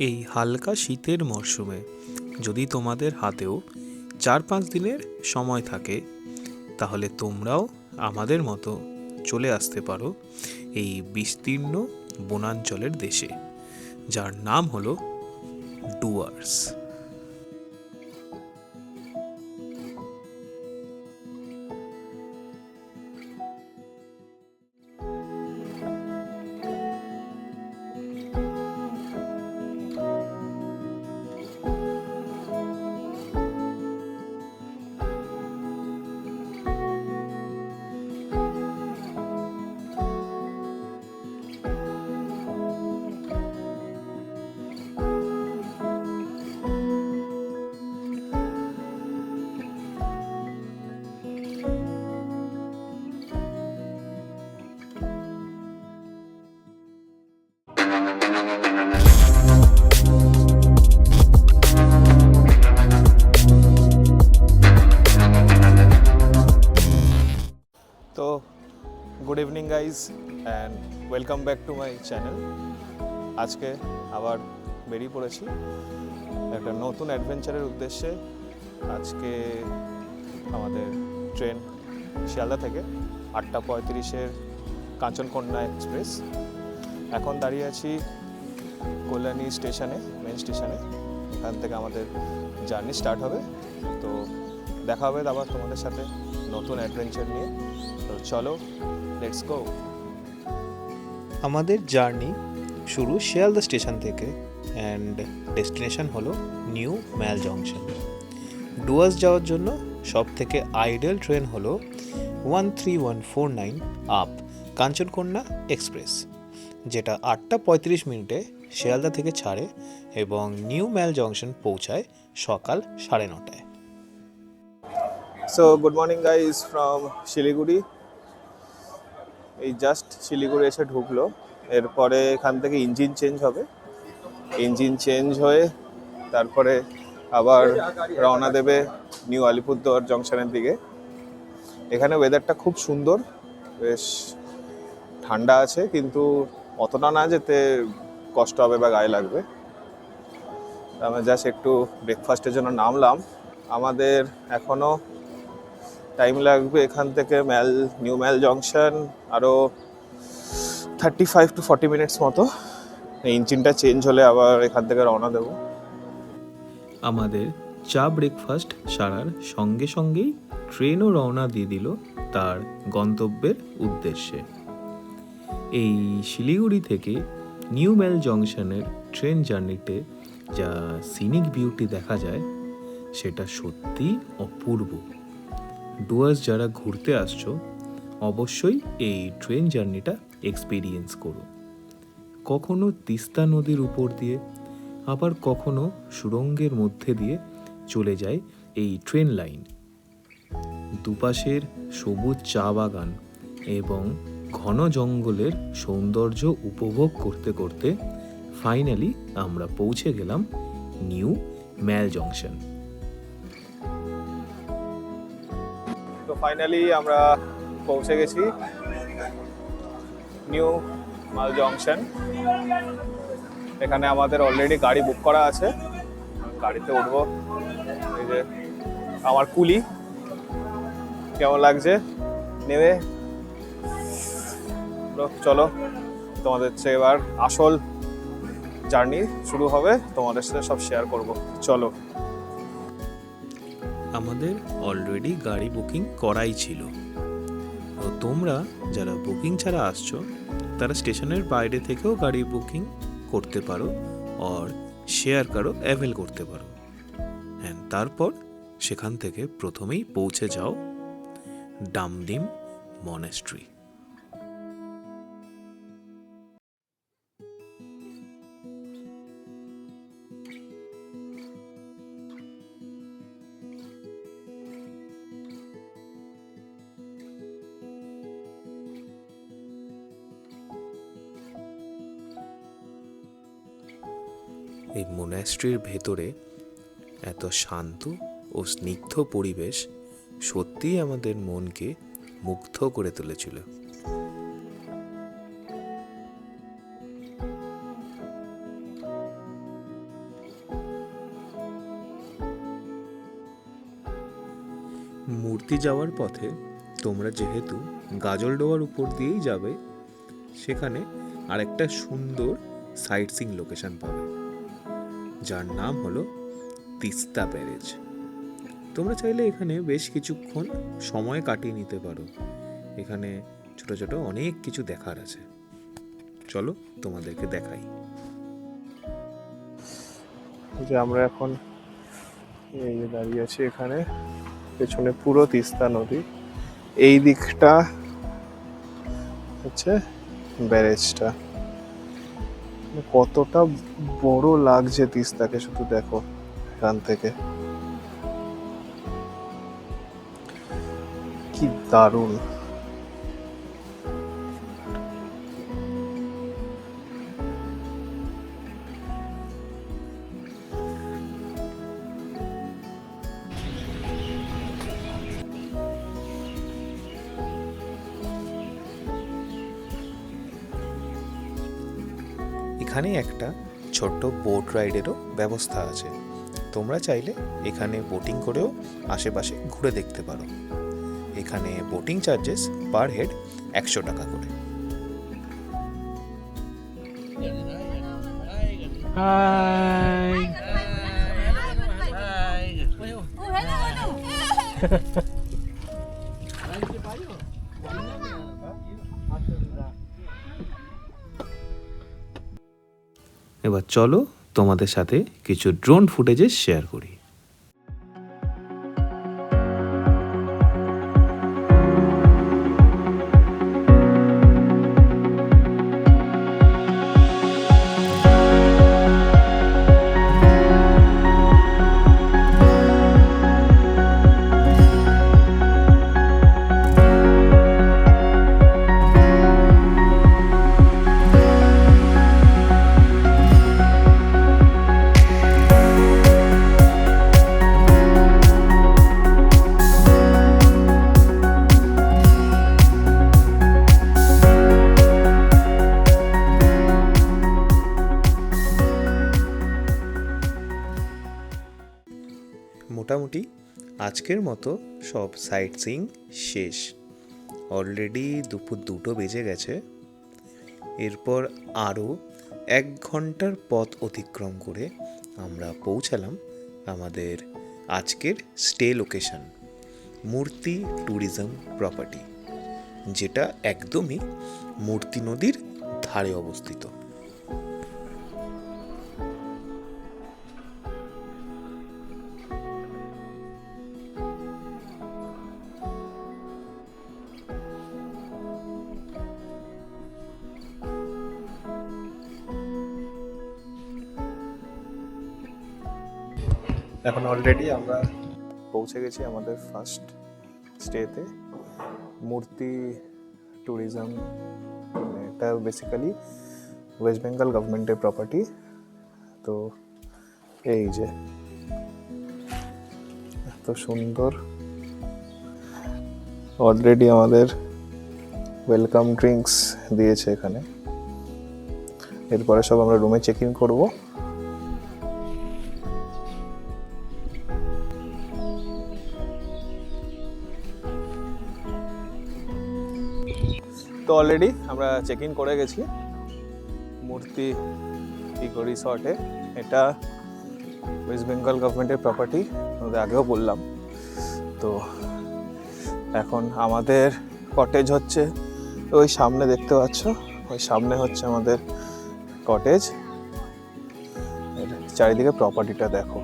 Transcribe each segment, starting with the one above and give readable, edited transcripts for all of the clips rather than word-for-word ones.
এই হালকা শীতের মরশুমে যদি তোমাদের হাতেও 4-5 দিনের সময় থাকে, তাহলে তোমরাও আমাদের মতো চলে আসতে পারো এই বিস্তীর্ণ বনাঞ্চলের দেশে, যার নাম হলো ডুয়ার্স। তো good evening guys and welcome back to my channel. আজকে আবার বেরিয়ে পড়েছি একটা নতুন অ্যাডভেঞ্চারের উদ্দেশ্যে। আজকে আমাদের ট্রেন শিয়ালদা থেকে 8:35-এর কাঞ্চনকন্যা এক্সপ্রেস। এখন দাঁড়িয়ে আছি কল্যাণী স্টেশনে, মেন স্টেশনে। এখান থেকে আমাদের জার্নি স্টার্ট হবে। তো দেখা হবে আবার তোমাদের সাথে নতুন অ্যাডভেঞ্চার নিয়ে। তো চলো, লেটস গো। আমাদের জার্নি শুরু শিয়ালদা স্টেশন থেকে অ্যান্ড ডেস্টিনেশন হলো নিউ ম্যাল জংশন। ডুয়ার্স যাওয়ার জন্য সব থেকে আইডিয়াল ট্রেন হলো 13149 আপ কাঞ্চনকন্যা এক্সপ্রেস, যেটা 8:35 শিয়ালদা থেকে ছাড়ে এবং নিউ ম্যাল জংশন পৌঁছায় সকাল 9:30টায়। So good morning guys from Siliguri. এই জাস্ট শিলিগুড়ি এসে ঢুকলো। এরপরে এখান থেকে ইঞ্জিন চেঞ্জ হবে। ইঞ্জিন চেঞ্জ হয়ে তারপরে আবার রওনা দেবে নিউ আলিপুরদুয়ার জংশনের দিকে। এখানে ওয়েদারটা খুব সুন্দর, বেশ ঠান্ডা আছে, কিন্তু অতটা না যেতে কষ্ট হবে বা গায়ে লাগবে। আমরা জাস্ট একটু ব্রেকফাস্টের জন্য নামলাম। আমাদের এখনও টাইম লাগবে এখান থেকে নিউ ম্যাল জংশন আরও 35 to 40 মিনিটস মতো। ইঞ্জিনটা চেঞ্জ হলে আবার এখান থেকে রওনা দেব। আমাদের চা ব্রেকফাস্ট সারার সঙ্গে সঙ্গেই ট্রেনও রওনা দিয়ে দিল তার গন্তব্যের উদ্দেশ্যে। এই শিলিগুড়ি থেকে নিউ ম্যাল জংশনের ট্রেন জার্নিতে যা সিনিক বিউটি দেখা যায়, সেটা সত্যি অপূর্ব। ডুয়ার্স যারা ঘুরতে আসছো, অবশ্যই এই ট্রেন জার্নিটা এক্সপিরিয়েন্স করো। কখনো তিস্তা নদীর উপর দিয়ে, আবার কখনো সুড়ঙ্গের মধ্যে দিয়ে চলে যায় এই ট্রেন লাইন। দুপাশের সবুজ চা বাগান এবং ঘন জঙ্গলের সৌন্দর্য উপভোগ করতে করতে ফাইনালি আমরা পৌঁছে গেলাম নিউ ম্যাল জংশন। তো ফাইনালি আমরা পৌঁছে গেছি নিউ ম্যাল জংশন। এখানে আমাদের অলরেডি গাড়ি বুক করা আছে, গাড়িতে উঠবো। এই যে আমার কুলি, কেমন লাগছে নেমে? চলো, তোমাদের সাথে এবার আসল জার্নি শুরু হবে, তোমাদের সাথে সব শেয়ার করব। চলো। আমাদের অলরেডি গাড়ি বুকিং করাই ছিল। তো তোমরা যারা বুকিং ছাড়া আসছো, তারা স্টেশনের বাইরে থেকেও গাড়ি বুকিং করতে পারো আর শেয়ার কারও অ্যাভেল করতে পারো। হ্যাঁ, তারপর সেখান থেকে প্রথমেই পৌঁছে যাও ডামডিম মনেস্ট্রি। এই মনেস্ট্রির ভেতরে এত শান্ত ও স্নিগ্ধ পরিবেশ সত্যিই আমাদের মনকে মুগ্ধ করে তুলেছিল। মূর্তি যাওয়ার পথে তোমরা যেহেতু গাজলডোবার উপর দিয়েই যাবে, সেখানে আরেকটা সুন্দর সাইট সিইং লোকেশন পাবে, যার নাম হলো তিস্তা ব্যারেজ। তোমরা চাইলে এখানে বেশ কিছুক্ষণ সময় কাটিয়ে নিতে পারো। এখানে ছোট ছোট অনেক কিছু দেখার আছে, চলো তোমাদেরকে দেখাই। যে আমরা এখন এই যে দাঁড়িয়ে আছি, এখানে পেছনে পুরো তিস্তা নদী, এই দিকটা হচ্ছে ব্যারেজটা। কতটা বড় লাগছে তিস্তাকে শুধু দেখো এখান থেকে, কি দারুণ। এখানে একটা ছোট্ট বোট রাইডেরও ব্যবস্থা আছে। তোমরা চাইলে এখানে বোটিং করেও আশেপাশে ঘুরে দেখতে পারো। এখানে বোটিং চার্জেস পার হেড 100 টাকা করে। এবার চলো তোমাদের সাথে কিছু ড্রোন ফুটেজেস শেয়ার করি। মোটামুটি আজকের মতো সব সাইট সিইং শেষ। অলরেডি দুপুর 2টো বেজে গেছে। এরপর আরও 1 ঘন্টার পথ অতিক্রম করে আমরা পৌঁছালাম আমাদের আজকের স্টে লোকেশন, মূর্তি ট্যুরিজম প্রপার্টি, যেটা একদমই মূর্তি নদীর ধারে অবস্থিত। এখন অলরেডি আমরা পৌঁছে গেছি আমাদের ফার্স্ট স্টেতে, মূর্তি ট্যুরিজম। এটা বেসিক্যালি ওয়েস্ট বেঙ্গল গভর্নমেন্টের প্রপার্টি। তো এই যে এত সুন্দর, অলরেডি আমাদের ওয়েলকাম ড্রিঙ্কস দিয়েছে এখানে। এরপরে সব আমরা রুমে চেক ইন করবো। তো অলরেডি আমরা চেক ইন করে গেছি মূর্তি ইকো রিসর্টে। এটা ওয়েস্ট বেঙ্গল গভর্নমেন্টের প্রপার্টি, আমাদের আগেও বললাম। তো এখন আমাদের কটেজ হচ্ছে ওই সামনে দেখতে পাচ্ছ, ওই সামনে হচ্ছে আমাদের কটেজ। চারিদিকে প্রপার্টিটা দেখো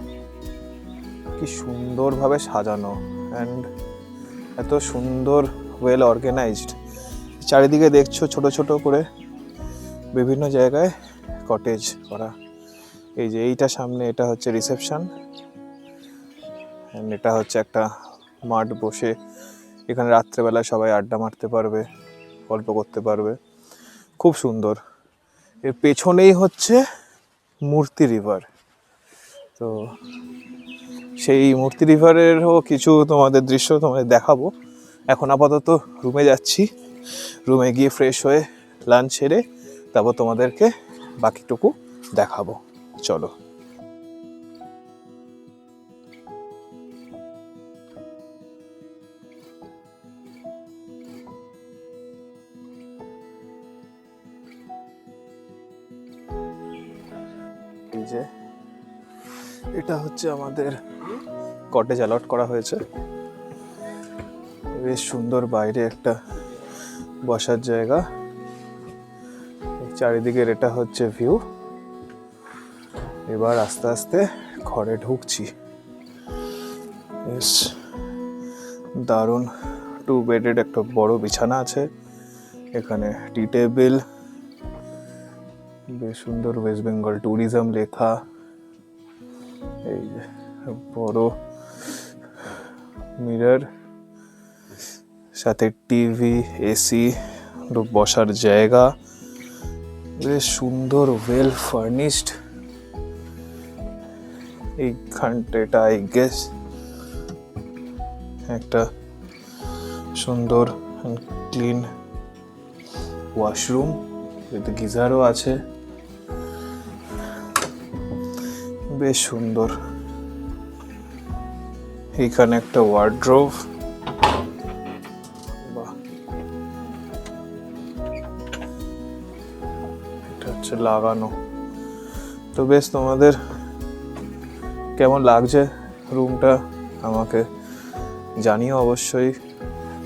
কি সুন্দরভাবে সাজানো, অ্যান্ড এত সুন্দর ওয়েল অর্গানাইজড। চারিদিকে দেখছো ছোট ছোট করে বিভিন্ন জায়গায় কটেজ করা। এই যে এইটা সামনে, এটা হচ্ছে রিসেপশন, অ্যান্ড এটা হচ্ছে একটা মাঠ, বসে এখানে রাত্রেবেলায় সবাই আড্ডা মারতে পারবে, গল্প করতে পারবে, খুব সুন্দর। এর পেছনেই হচ্ছে মূর্তি রিভার। তো সেই মূর্তি রিভারেরও কিছু তোমাদের দৃশ্য তোমাদের দেখাবো। এখন আপাতত রুমে যাচ্ছি, রুমে গিয়ে ফ্রেশ হয়ে লাঞ্চ সেরে তারপর তোমাদেরকে বাকিটুকু দেখাবো। চলো। যে এটা হচ্ছে আমাদের কটেজ অ্যালট করা হয়েছে। বেশ সুন্দর, বাইরে একটা বসার জায়গা, চারিদিকের এটা হচ্ছে ভিউ। এবার আস্তে আস্তে ঘরে ঢুকছি। বেশ দারুণ 2 বেডেড একটা বড় বিছানা আছে, এখানে টি টেবিল, বেশ সুন্দর ওয়েস্ট বেঙ্গল ট্যুরিজম লেখা, এই যে বড় মিরর, সাথে টিভি, এসি, বসার জায়গা, বেশ সুন্দর ওয়েল ফার্নিশড। এইখানটা এটা আই গেস একটা সুন্দর ক্লিন ওয়াশরুম, এতে গিজারও আছে, বেশ সুন্দর। এখানে একটা ওয়ার্ড্রোব, বাহ, এটা হচ্ছে লাগানো। তো বেশ, তোমাদের কেমন লাগছে রুমটা আমাকে জানিও অবশ্যই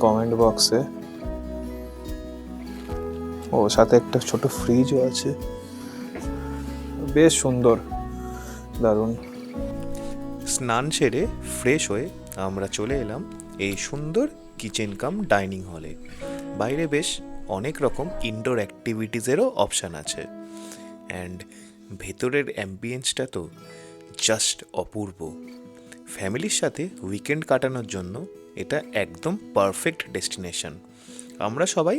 কমেন্ট বক্সে। ও সাথে একটা ছোট ফ্রিজও আছে, বেশ সুন্দর, দারুণ। স্নান সেরে ফ্রেশ হয়ে আমরা চলে এলাম এই সুন্দর কিচেন কাম ডাইনিং হলে। বাইরে বেশ অনেক রকম ইনডোর অ্যাক্টিভিটিসেরও অপশান আছে, অ্যান্ড ভেতরের অ্যাম্বিয়েন্সটা তো জাস্ট অপূর্ব। ফ্যামিলির সাথে উইকেন্ড কাটানোর জন্য এটা একদম পারফেক্ট ডেস্টিনেশন। আমরা সবাই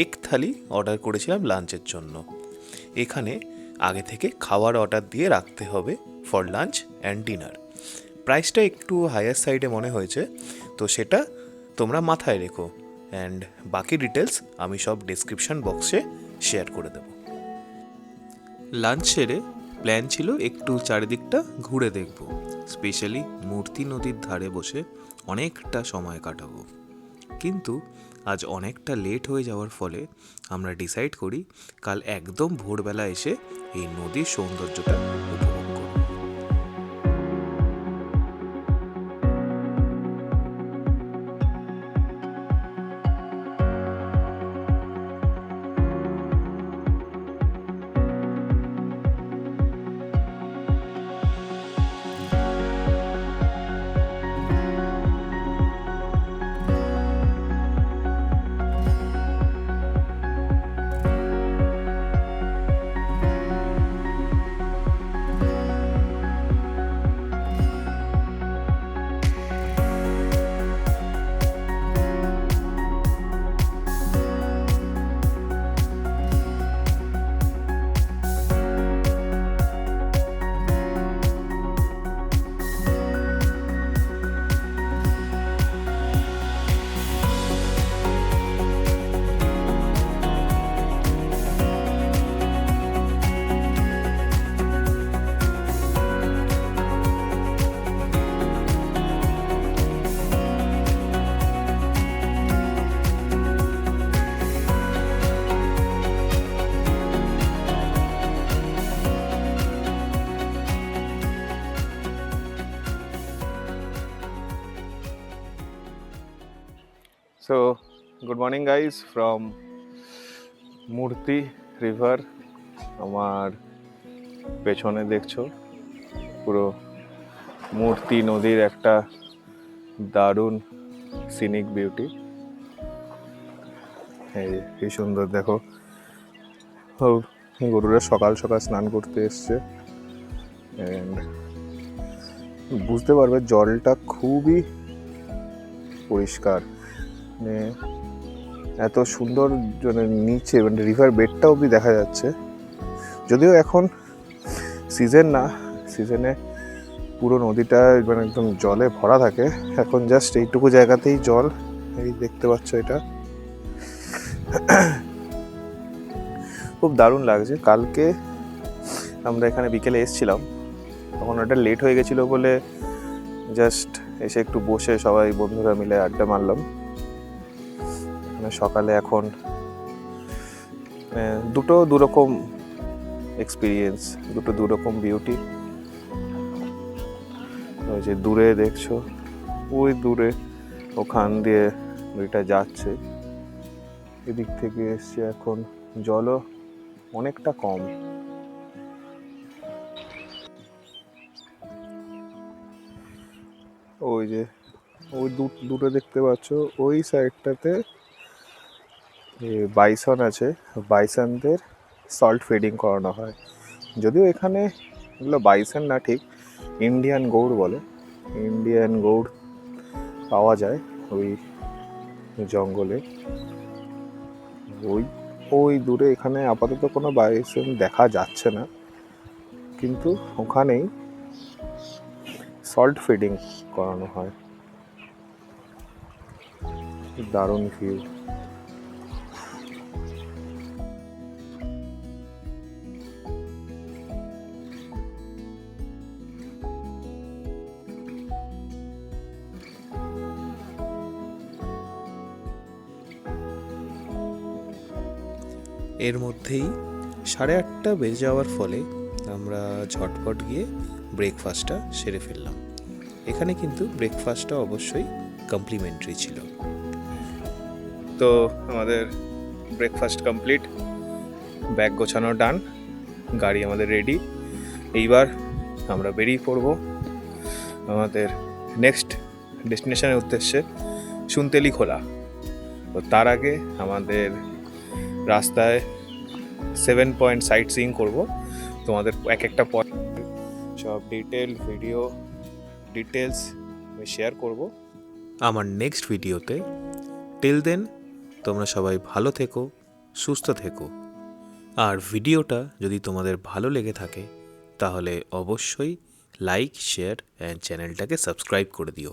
এক থালি অর্ডার করেছিলাম লাঞ্চের জন্য। এখানে আগে থেকে খাবার অর্ডার দিয়ে রাখতে হবে ফর লাঞ্চ অ্যান্ড ডিনার। প্রাইসটা একটু হায়ার সাইডে মনে হয়েছে, তো সেটা তোমরা মাথায় রেখো, অ্যান্ড বাকি ডিটেলস আমি সব ডেসক্রিপশন বক্সে শেয়ার করে দেবো। লাঞ্চ সেরে প্ল্যান ছিল একটু চারিদিকটা ঘুরে দেখব, স্পেশালি মূর্তি নদীর ধারে বসে অনেকটা সময় কাটাবো। কিন্তু আজ অনেকটা লেট হয়ে যাওয়ার ফলে আমরা ডিসাইড করি কাল একদম ভোরবেলা এসে এই নদীর সৌন্দর্যটা উপভোগ করব। So, good morning guys from মূর্তি রিভার। আমার পেছনে দেখছো পুরো মূর্তি নদীর একটা দারুণ সিনিক বিউটি। এই কি সুন্দর দেখো, গরুরা সকাল সকাল স্নান করতে এসছে, বুঝতে পারবে জলটা খুবই পরিষ্কার, মানে এত সুন্দর, মানে নিচে মানে রিভার বেডটা অবধি দেখা যাচ্ছে। যদিও এখন সিজন না, সিজনে পুরো নদীটা মানে একদম জলে ভরা থাকে, এখন জাস্ট এইটুকু জায়গাতেই জল, এই দেখতে পাচ্ছ এটা। খুব দারুণ লাগছে। কালকে আমরা এখানে বিকেলে এসেছিলাম, তখন ওটা লেট হয়ে গেছিলো বলে জাস্ট এসে একটু বসে সবাই বন্ধুরা মিলে আড্ডা মারলাম। সকালে এখন দুরকম এক্সপিরিয়েন্স, দুটো দুরকম বিউটি। ওই যে দূরে দেখছো, ওই দূরে ওখান দিয়ে নদীটা যাচ্ছে, এদিক থেকে এসছে। এখন জলও অনেকটা কম। ওই যে ওই দূরে দেখতে পাচ্ছ, ওই সাইডটাতে বাইসন আছে, বাইসনদের সল্ট ফিডিং করানো হয়। যদিও এখানে এগুলো বাইসন না, ঠিক ইন্ডিয়ান গৌড় বলে। ইন্ডিয়ান গৌড় পাওয়া যায় ওই জঙ্গলে। ওই ওই দূরে, এখানে আপাতত কোনো বাইসন দেখা যাচ্ছে না, কিন্তু ওখানেই সল্ট ফিডিং করানো হয়। দারুণ ভিউ। এর মধ্যেই 8:30 বেজে যাওয়ার ফলে আমরা ঝটপট গিয়ে ব্রেকফাস্টটা সেরে ফেললাম। এখানে কিন্তু ব্রেকফাস্টটা অবশ্যই কমপ্লিমেন্টারি ছিল। তো আমাদের ব্রেকফাস্ট কমপ্লিট, ব্যাগ গোছানো ডান, গাড়ি আমাদের রেডি। এইবার আমরা বেরিয়ে পড়ব আমাদের নেক্সট ডেস্টিনেশনের উদ্দেশ্যে, সুনতেলি খোলা। তো তার আগে আমাদের রাস্তায় 7 পয়েন্ট সাইট সিইং করবো। তোমাদের এক একটা পয়েন্ট সব ডিটেলস আমি শেয়ার করব আমার নেক্সট ভিডিওতে। টিল দেন তোমরা সবাই ভালো থেকো, সুস্থ থেকো। আর ভিডিওটা যদি তোমাদের ভালো লেগে থাকে তাহলে অবশ্যই লাইক, শেয়ার অ্যান্ড চ্যানেলটাকে সাবস্ক্রাইব করে দিও।